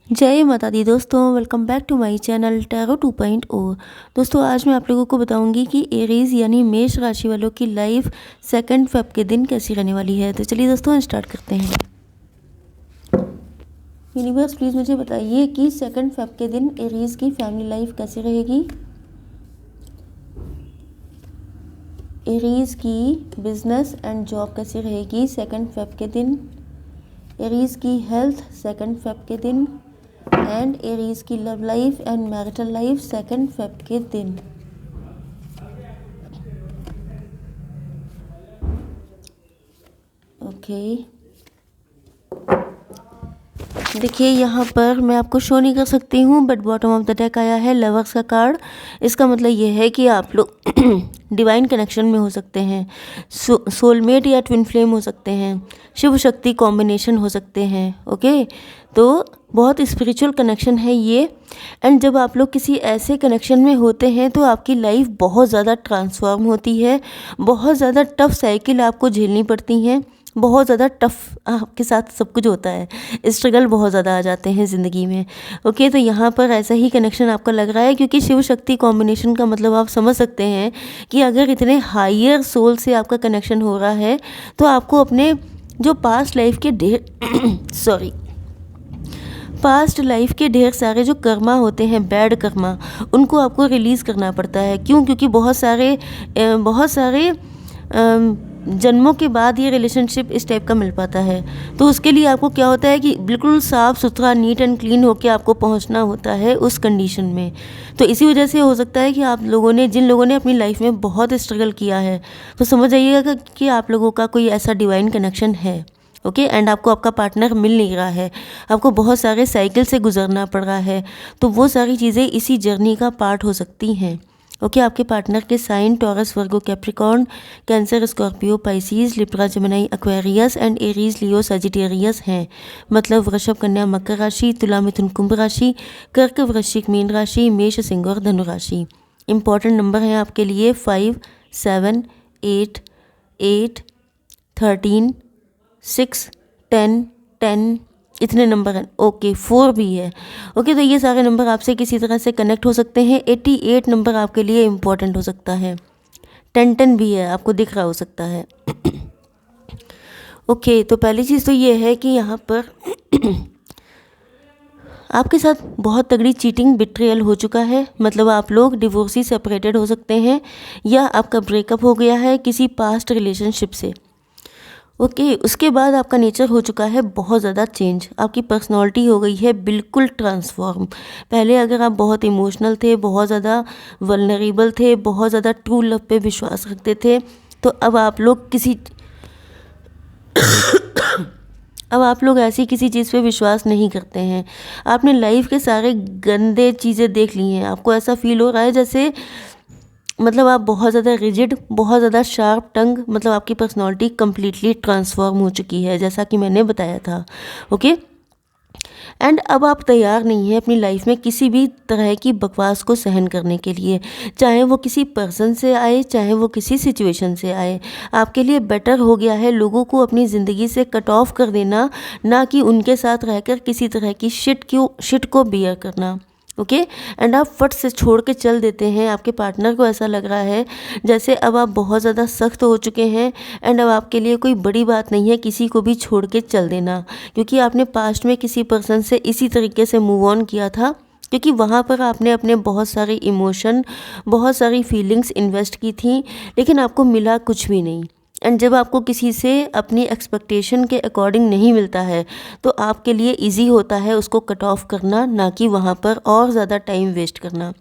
जय माता दी दोस्तों, welcome back to my channel tarot 2.0। दोस्तों आज मैं आप लोगों को बताऊंगी कि एरीज यानी मेष राशि वालों की लाइफ 2 फेब के दिन कैसी रहने वाली है। तो चलिए दोस्तों स्टार्ट करते हैं। यूनिवर्स प्लीज़ मुझे बताइए कि 2 फेब के दिन एरीज की फैमिली लाइफ कैसी रहेगी। एरीज की बिजनेस एंड जॉब कैसी रहेगी 2 फेब के दिन। एरीज की हेल्थ 2 फेब के दिन एंड एरीज की love life and marital life 2 Feb के दिन। ओके देखिए यहाँ पर मैं आपको शो नहीं कर सकती हूँ, but bottom of the deck आया है लवर्स का कार्ड। इसका मतलब ये है कि आप लोग डिवाइन कनेक्शन में हो सकते हैं, सोलमेट या ट्विन फ्लेम हो सकते हैं, शिव शक्ति कॉम्बिनेशन हो सकते हैं। ओके, तो बहुत स्पिरिचुअल कनेक्शन है ये। एंड जब आप लोग किसी ऐसे कनेक्शन में होते हैं तो आपकी लाइफ बहुत ज़्यादा ट्रांसफॉर्म होती है, बहुत ज़्यादा टफ साइकिल आपको झेलनी पड़ती हैं, बहुत ज़्यादा टफ आपके साथ सब कुछ होता है, स्ट्रगल बहुत ज़्यादा आ जाते हैं ज़िंदगी में। ओके, तो यहाँ पर ऐसा ही कनेक्शन आपका लग रहा है, क्योंकि शिव शक्ति कॉम्बिनेशन का मतलब आप समझ सकते हैं कि अगर इतने हायर सोल से आपका कनेक्शन हो रहा है तो आपको अपने जो पास्ट लाइफ के पास्ट लाइफ के ढेर सारे जो कर्मा होते हैं, बैड कर्मा, उनको आपको रिलीज़ करना पड़ता है। क्यों? क्योंकि बहुत सारे जन्मों के बाद ये रिलेशनशिप इस टाइप का मिल पाता है। तो उसके लिए आपको क्या होता है कि बिल्कुल साफ़ सुथरा, नीट एंड क्लीन होकर आपको पहुंचना होता है उस कंडीशन में। तो इसी वजह से हो सकता है कि जिन लोगों ने अपनी लाइफ में बहुत स्ट्रगल किया है, तो समझ जाइएगा कि आप लोगों का कोई ऐसा डिवाइन कनेक्शन है। ओके, एंड आपको आपका पार्टनर मिल नहीं रहा है, आपको बहुत सारे साइकिल से गुजरना पड़ रहा है। तो वो सारी चीज़ें इसी जर्नी का पार्ट हो सकती हैं। ओके, आपके पार्टनर के sign Taurus, Virgo, Capricorn, Cancer, Scorpio, Pisces, Libra, Gemini, Aquarius and Aries, Leo, Sagittarius हैं। मतलब वृषभ, कन्या, मकर राशि, तुला, मिथुन, कुंभ राशि, कर्क, वृश्चिक, मीन राशि, मेष, सिंह और धनु राशि। इंपॉर्टेंट नंबर हैं आपके लिए 5, 7, 8, 8, 13, 6, 10, 10, इतने नंबर हैं। ओके, 4 भी है। ओके, तो ये सारे नंबर आपसे किसी तरह से कनेक्ट हो सकते हैं। 88 नंबर आपके लिए इम्पोर्टेंट हो सकता है। 10 भी है, आपको दिख रहा हो सकता है। ओके, तो पहली चीज़ तो ये है कि यहाँ पर आपके साथ बहुत तगड़ी चीटिंग, बिट्रेयल हो चुका है। मतलब आप लोग डिवोर्सी, सेपरेटेड हो सकते हैं, या आपका ब्रेकअप हो गया है किसी पास्ट रिलेशनशिप से। ओके, उसके बाद आपका नेचर हो चुका है बहुत ज़्यादा चेंज, आपकी पर्सनालिटी हो गई है बिल्कुल ट्रांसफॉर्म। पहले अगर आप बहुत इमोशनल थे, बहुत ज़्यादा वल्नरेबल थे, बहुत ज़्यादा ट्रू लव पे विश्वास रखते थे, तो अब आप लोग ऐसी किसी चीज़ पे विश्वास नहीं करते हैं। आपने लाइफ के सारे गंदे चीज़ें देख ली हैं। आपको ऐसा फील हो रहा है जैसे मतलब आप बहुत ज़्यादा रिजिड, बहुत ज़्यादा शार्प टंग, मतलब आपकी पर्सनालिटी कम्प्लीटली ट्रांसफॉर्म हो चुकी है, जैसा कि मैंने बताया था। ओके, एंड अब आप तैयार नहीं हैं अपनी लाइफ में किसी भी तरह की बकवास को सहन करने के लिए, चाहे वो किसी पर्सन से आए, चाहे वो किसी सिचुएशन से आए। आपके लिए बेटर हो गया है लोगों को अपनी ज़िंदगी से कट ऑफ कर देना, ना कि उनके साथ रहकर किसी तरह की शिट को बियर करना। ओके, एंड आप फट से छोड़ के चल देते हैं। आपके पार्टनर को ऐसा लग रहा है जैसे अब आप बहुत ज़्यादा सख्त हो चुके हैं, एंड अब आपके लिए कोई बड़ी बात नहीं है किसी को भी छोड़ के चल देना, क्योंकि आपने पास्ट में किसी पर्सन से इसी तरीके से मूव ऑन किया था, क्योंकि वहाँ पर आपने अपने बहुत सारे इमोशन, बहुत सारी फीलिंग्स इन्वेस्ट की थी, लेकिन आपको मिला कुछ भी नहीं। एंड जब आपको किसी से अपनी एक्सपेक्टेशन के अकॉर्डिंग नहीं मिलता है, तो आपके लिए इजी होता है उसको कट ऑफ करना, ना कि वहाँ पर और ज़्यादा टाइम वेस्ट करना।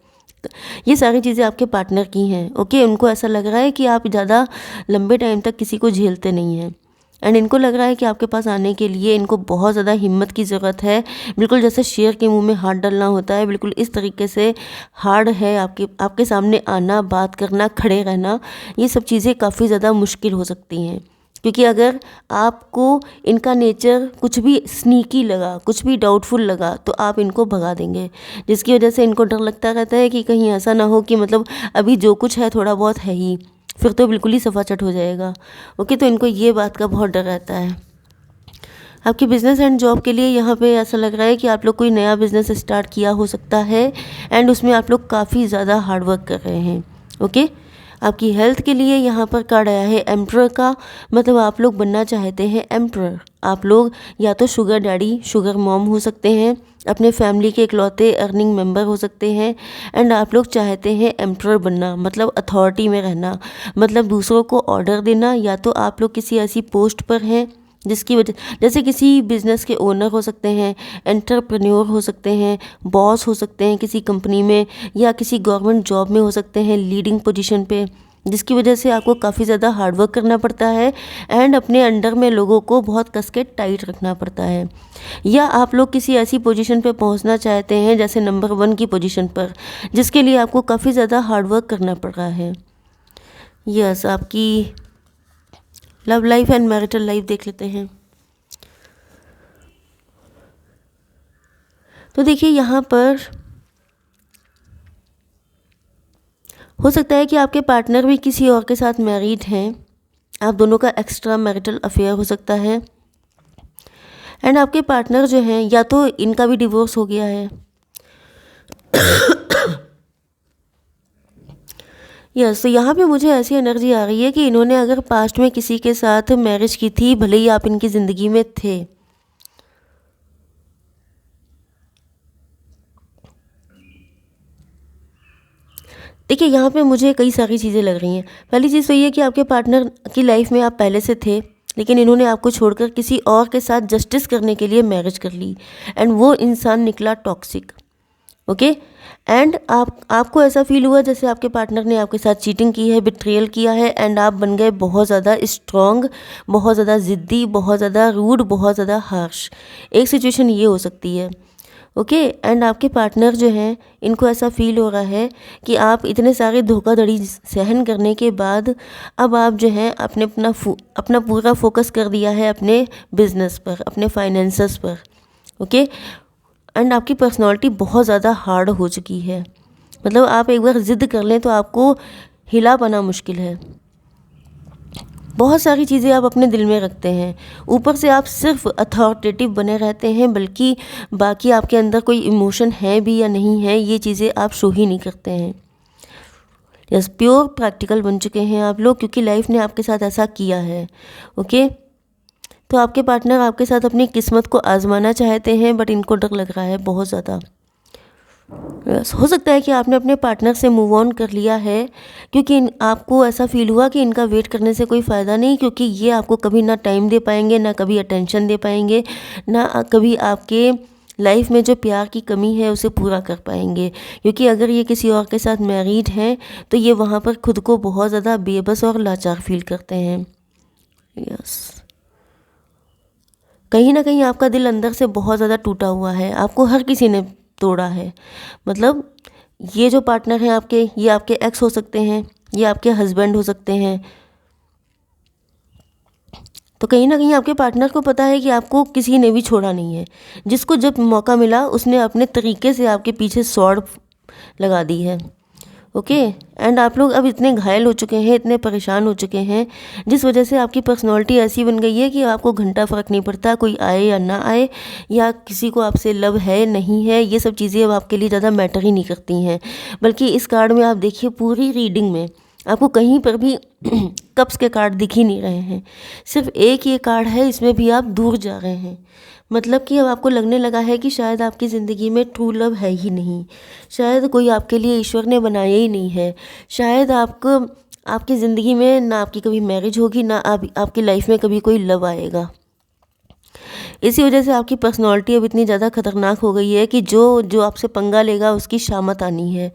ये सारी चीज़ें आपके पार्टनर की हैं। ओके, उनको ऐसा लग रहा है कि आप ज़्यादा लंबे टाइम तक किसी को झेलते नहीं हैं, एंड इनको लग रहा है कि आपके पास आने के लिए इनको बहुत ज़्यादा हिम्मत की ज़रूरत है। बिल्कुल जैसे शेर के मुंह में हाथ डालना होता है, बिल्कुल इस तरीके से हार्ड है आपके सामने आना, बात करना, खड़े रहना। ये सब चीज़ें काफ़ी ज़्यादा मुश्किल हो सकती हैं, क्योंकि अगर आपको इनका नेचर कुछ भी स्नीकी लगा, कुछ भी डाउटफुल लगा, तो आप इनको भगा देंगे, जिसकी वजह से इनको डर लगता रहता है कि कहीं ऐसा ना हो कि मतलब अभी जो कुछ है थोड़ा बहुत है ही, फिर तो बिल्कुल ही सफाचट हो जाएगा। ओके, तो इनको ये बात का बहुत डर रहता है। आपकी बिज़नेस एंड जॉब के लिए यहाँ पे ऐसा लग रहा है कि आप लोग कोई नया बिज़नेस स्टार्ट किया हो सकता है एंड उसमें आप लोग काफ़ी ज़्यादा हार्ड वर्क कर रहे हैं। ओके, आपकी हेल्थ के लिए यहाँ पर कार्ड आया है एम्परर का, मतलब आप लोग बनना चाहते हैं एम्परर। आप लोग या तो शुगर डैडी शुगर मॉम हो सकते हैं, अपने फैमिली के इकलौते अर्निंग मेंबर हो सकते हैं एंड आप लोग चाहते हैं एम्परर बनना, मतलब अथॉरिटी में रहना, मतलब दूसरों को ऑर्डर देना। या तो आप लोग किसी ऐसी पोस्ट पर हैं जिसकी वजह, जैसे किसी बिज़नेस के ओनर हो सकते हैं, एंटरप्रेन्योर हो सकते हैं, बॉस हो सकते हैं किसी कंपनी में, या किसी गवर्नमेंट जॉब में हो सकते हैं लीडिंग पोजीशन पे, जिसकी वजह से आपको काफ़ी ज़्यादा हार्ड वर्क करना पड़ता है एंड अपने अंडर में लोगों को बहुत कस के टाइट रखना पड़ता है। या आप लोग किसी ऐसी पोजीशन पे पहुंचना चाहते हैं जैसे नंबर 1 की पोजीशन पर, जिसके लिए आपको काफ़ी ज़्यादा हार्ड वर्क करना पड़ रहा है। यस, आपकी love life and marital life देख लेते हैं। तो देखिए यहाँ पर हो सकता है कि आपके पार्टनर भी किसी और के साथ मैरिड हैं, आप दोनों का एक्स्ट्रा मैरिटल अफेयर हो सकता है एंड आपके पार्टनर जो हैं या तो इनका भी डिवोर्स हो गया है। यस, तो यहाँ पे मुझे ऐसी एनर्जी आ रही है कि इन्होंने अगर पास्ट में किसी के साथ मैरिज की थी, भले ही आप इनकी ज़िंदगी में थे, देखिए यहाँ पे मुझे कई सारी चीज़ें लग रही हैं। पहली चीज़ तो ये कि आपके पार्टनर की लाइफ में आप पहले से थे, लेकिन इन्होंने आपको छोड़कर किसी और के साथ जस्टिस करने के लिए मैरिज कर ली एंड वो इंसान निकला टॉक्सिक। ओके, एंड आपको ऐसा फील हुआ जैसे आपके पार्टनर ने आपके साथ चीटिंग की है, बिट्रेयल किया है एंड आप बन गए बहुत ज़्यादा स्ट्रॉन्ग, बहुत ज़्यादा ज़िद्दी, बहुत ज़्यादा रूड, बहुत ज़्यादा हार्श। एक सिचुएशन ये हो सकती है। ओके, एंड आपके पार्टनर जो हैं इनको ऐसा फील हो रहा है कि आप इतने सारे धोखाधड़ी सहन करने के बाद अब आप जो हैं अपना पूरा फोकस कर दिया है अपने बिजनेस पर, अपने फाइनेंसेस पर। ओके, एंड आपकी पर्सनालिटी बहुत ज़्यादा हार्ड हो चुकी है, मतलब आप एक बार ज़िद कर लें तो आपको हिला पाना मुश्किल है। बहुत सारी चीज़ें आप अपने दिल में रखते हैं, ऊपर से आप सिर्फ अथॉरिटेटिव बने रहते हैं, बल्कि बाकी आपके अंदर कोई इमोशन है भी या नहीं है ये चीज़ें आप शो ही नहीं करते हैं। यस, प्योर प्रैक्टिकल बन चुके हैं आप लोग, क्योंकि लाइफ ने आपके साथ ऐसा किया है। ओके, तो आपके पार्टनर आपके साथ अपनी किस्मत को आजमाना चाहते हैं, बट इनको डर लग रहा है बहुत ज़्यादा। हो सकता है कि आपने अपने पार्टनर से मूव ऑन कर लिया है, क्योंकि आपको ऐसा फील हुआ कि इनका वेट करने से कोई फ़ायदा नहीं, क्योंकि ये आपको कभी ना टाइम दे पाएंगे, ना कभी अटेंशन दे पाएंगे, ना कभी आपके लाइफ में जो प्यार की कमी है उसे पूरा कर पाएंगे। क्योंकि अगर ये किसी और के साथ मैरिड हैं तो ये वहाँ पर खुद को बहुत ज़्यादा बेबस और लाचार फील करते हैं। यस, कहीं ना कहीं आपका दिल अंदर से बहुत ज़्यादा टूटा हुआ है, आपको हर किसी ने तोड़ा है। मतलब ये जो पार्टनर हैं आपके, ये आपके एक्स हो सकते हैं, ये आपके हस्बैंड हो सकते हैं। तो कहीं ना कहीं आपके पार्टनर को पता है कि आपको किसी ने भी छोड़ा नहीं है, जिसको जब मौका मिला उसने अपने तरीके से आपके पीछे स्वॉर्ड लगा दी है। ओके, एंड आप लोग अब इतने घायल हो चुके हैं, इतने परेशान हो चुके हैं, जिस वजह से आपकी पर्सनालिटी ऐसी बन गई है कि आपको घंटा फ़र्क नहीं पड़ता कोई आए या ना आए, या किसी को आपसे लव है नहीं है, ये सब चीज़ें अब आपके लिए ज़्यादा मैटर ही नहीं करती हैं। बल्कि इस कार्ड में आप देखिए, पूरी रीडिंग में आपको कहीं पर भी कप्स के कार्ड दिख ही नहीं रहे हैं, सिर्फ एक ये कार्ड है, इसमें भी आप दूर जा रहे हैं। मतलब कि अब आपको लगने लगा है कि शायद आपकी ज़िंदगी में ट्रू लव है ही नहीं, शायद कोई आपके लिए ईश्वर ने बनाया ही नहीं है, शायद आपको आपकी ज़िंदगी में ना आपकी कभी मैरिज होगी, ना आपकी लाइफ में कभी कोई लव आएगा। इसी वजह से आपकी पर्सनालिटी अब इतनी ज़्यादा खतरनाक हो गई है कि जो जो आपसे पंगा लेगा उसकी शामत आनी है।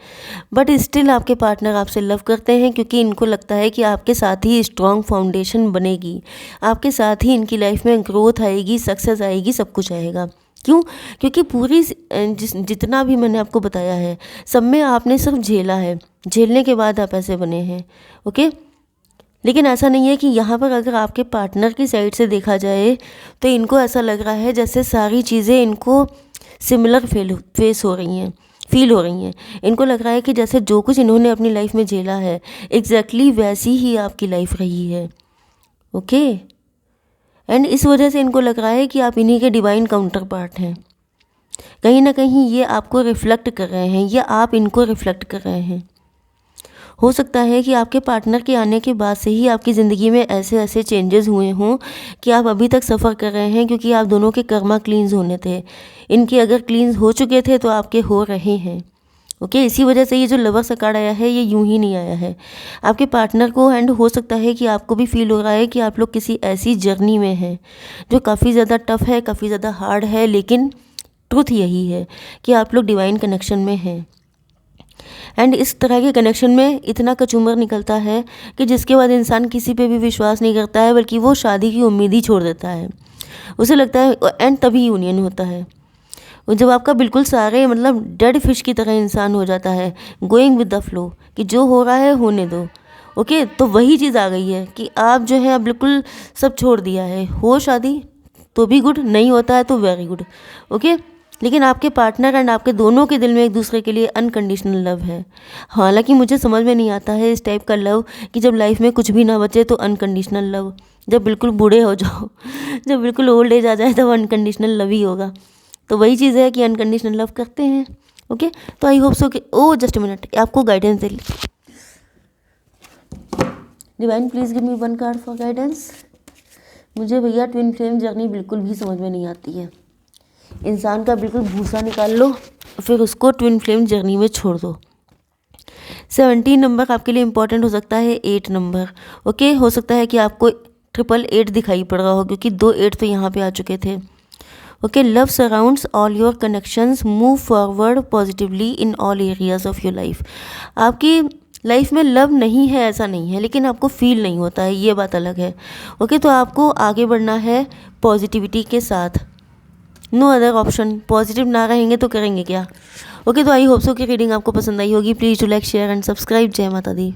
बट स्टिल आपके पार्टनर आपसे लव करते हैं, क्योंकि इनको लगता है कि आपके साथ ही स्ट्रॉन्ग फाउंडेशन बनेगी, आपके साथ ही इनकी लाइफ में ग्रोथ आएगी, सक्सेस आएगी, सब कुछ आएगा। क्यों? क्योंकि पूरी जितना भी मैंने आपको बताया है, सब में आपने सिर्फ झेला है, झेलने के बाद आप ऐसे बने हैं। ओके, लेकिन ऐसा नहीं है कि यहाँ पर अगर आपके पार्टनर की साइड से देखा जाए तो इनको ऐसा लग रहा है जैसे सारी चीज़ें इनको सिमिलर फेस हो रही हैं, फील हो रही हैं। इनको लग रहा है कि जैसे जो कुछ इन्होंने अपनी लाइफ में झेला है एग्जैक्टली वैसी ही आपकी लाइफ रही है। ओके, एंड इस वजह से इनको लग रहा है कि आप इन्हीं के डिवाइन काउंटर पार्ट हैं। कहीं ना कहीं ये आपको रिफ्लेक्ट कर रहे हैं या आप इनको रिफ्लेक्ट कर रहे हैं। हो सकता है कि आपके पार्टनर के आने के बाद से ही आपकी ज़िंदगी में ऐसे ऐसे चेंजेस हुए हों कि आप अभी तक सफ़र कर रहे हैं, क्योंकि आप दोनों के कर्मा क्लींस होने थे। इनके अगर क्लींस हो चुके थे तो आपके हो रहे हैं। ओके, इसी वजह से ये जो लवर का कार्ड आया है ये यूं ही नहीं आया है। आपके पार्टनर को एंड हो सकता है कि आपको भी फील हो रहा है कि आप लोग किसी ऐसी जर्नी में हैं जो काफ़ी ज़्यादा टफ है, काफ़ी ज़्यादा हार्ड है, लेकिन ट्रुथ यही है कि आप लोग डिवाइन कनेक्शन में हैं। एंड इस तरह के कनेक्शन में इतना कचूमर निकलता है कि जिसके बाद इंसान किसी पे भी विश्वास नहीं करता है, बल्कि वो शादी की उम्मीद ही छोड़ देता है। उसे लगता है एंड तभी यूनियन होता है जब आपका बिल्कुल सारे मतलब डेड फिश की तरह इंसान हो जाता है, गोइंग विद द फ्लो, कि जो हो रहा है होने दो। ओके, तो वही चीज़ आ गई है कि आप जो है बिल्कुल सब छोड़ दिया है। हो शादी तो भी गुड, नहीं होता है तो वेरी गुड। ओके, लेकिन आपके पार्टनर एंड आपके दोनों के दिल में एक दूसरे के लिए अनकंडीशनल लव है। हालांकि मुझे समझ में नहीं आता है इस टाइप का लव कि जब लाइफ में कुछ भी ना बचे तो अनकंडीशनल लव, जब बिल्कुल बूढ़े हो जाओ, जब बिल्कुल ओल्ड एज आ जाए तब अनकंडीशनल लव ही होगा। तो वही चीज़ है कि अनकंडीशनल लव करते हैं। ओके, तो आई होप सो कि जस्ट अ मिनट, आपको guidance they. Divine please give me one card for guidance. मुझे भैया ट्विन फ्लेम जर्नी बिल्कुल भी समझ में नहीं आती है। इंसान का बिल्कुल भूसा निकाल लो, फिर उसको ट्विन फ्लेम जर्नी में छोड़ दो। 17 नंबर आपके लिए इंपॉर्टेंट हो सकता है, 8 नंबर। ओके, हो सकता है कि आपको 888 दिखाई पड़ रहा हो, क्योंकि 2 8 तो यहाँ पे आ चुके थे। Okay, love surrounds all your connections, move forward positively in all areas of your life. आपकी लाइफ में लव नहीं है ऐसा नहीं है, लेकिन आपको फील नहीं होता है, ये बात अलग है। ओके, तो आपको आगे बढ़ना है पॉजिटिविटी के साथ, नो अदर ऑप्शन। पॉजिटिव ना रहेंगे तो करेंगे क्या। ओके, तो आई होप सो कि रीडिंग आपको पसंद आई होगी। Please to like, share and subscribe. जय माता दी।